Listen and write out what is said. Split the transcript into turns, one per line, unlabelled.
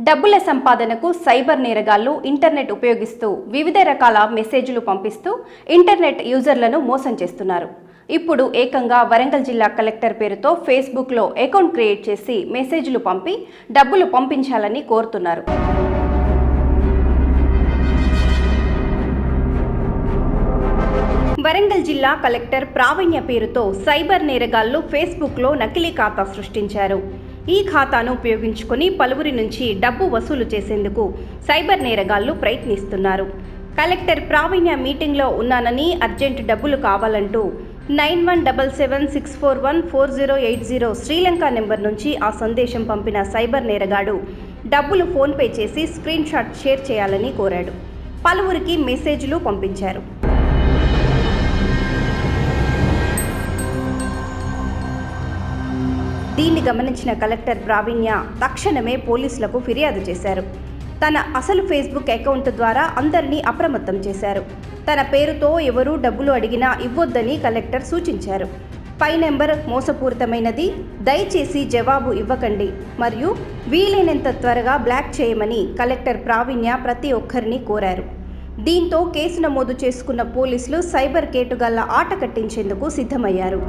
డబ్బుల సంపాదనకు సైబర్ నేరగాళ్లు ఇంటర్నెట్ ఉపయోగిస్తూ వివిధ రకాల మెసేజ్లు పంపిస్తూ ఇంటర్నెట్ యూజర్లను మోసం చేస్తున్నారు. ఇప్పుడు ఏకంగా వరంగల్ జిల్లా కలెక్టర్ పేరుతో ఫేస్బుక్లో అకౌంట్ క్రియేట్ చేసి మెసేజ్లు పంపి డబ్బులు పంపించాలని కోరుతున్నారు. వరంగల్ జిల్లా కలెక్టర్ ప్రావీణ్య పేరుతో సైబర్ నేరగాళ్లు ఫేస్బుక్లో నకిలీ ఖాతా సృష్టించారు. ఈ ఖాతాను ఉపయోగించుకొని పలువురి నుంచి డబ్బు వసూలు చేసేందుకు సైబర్ నేరగాళ్లు ప్రయత్నిస్తున్నారు. కలెక్టర్ ప్రావీణ్య మీటింగ్లో ఉన్నానని అర్జెంట్ డబ్బులు కావాలంటూ 9177641408 శ్రీలంక నెంబర్ నుంచి ఆ సందేశం పంపిన సైబర్ నేరగాడు డబ్బులు ఫోన్పే చేసి స్క్రీన్ షాట్ షేర్ చేయాలని కోరాడు. పలువురికి మెసేజ్లు పంపించారు. దీన్ని గమనించిన కలెక్టర్ ప్రావీణ్య తక్షణమే పోలీసులకు ఫిర్యాదు చేశారు. తన అసలు ఫేస్బుక్ అకౌంట్ ద్వారా అందరినీ అప్రమత్తం చేశారు. తన పేరుతో ఎవరూ డబ్బులు అడిగినా ఇవ్వొద్దని కలెక్టర్ సూచించారు. పై నెంబర్ మోసపూరితమైనది, దయచేసి జవాబు ఇవ్వకండి మరియు వీలైనంత త్వరగా బ్లాక్ చేయమని కలెక్టర్ ప్రావీణ్య ప్రతి ఒక్కరిని కోరారు. దీంతో కేసు నమోదు చేసుకున్న పోలీసులు సైబర్ కేటుగాళ్ల ఆట కట్టించేందుకు సిద్ధమయ్యారు.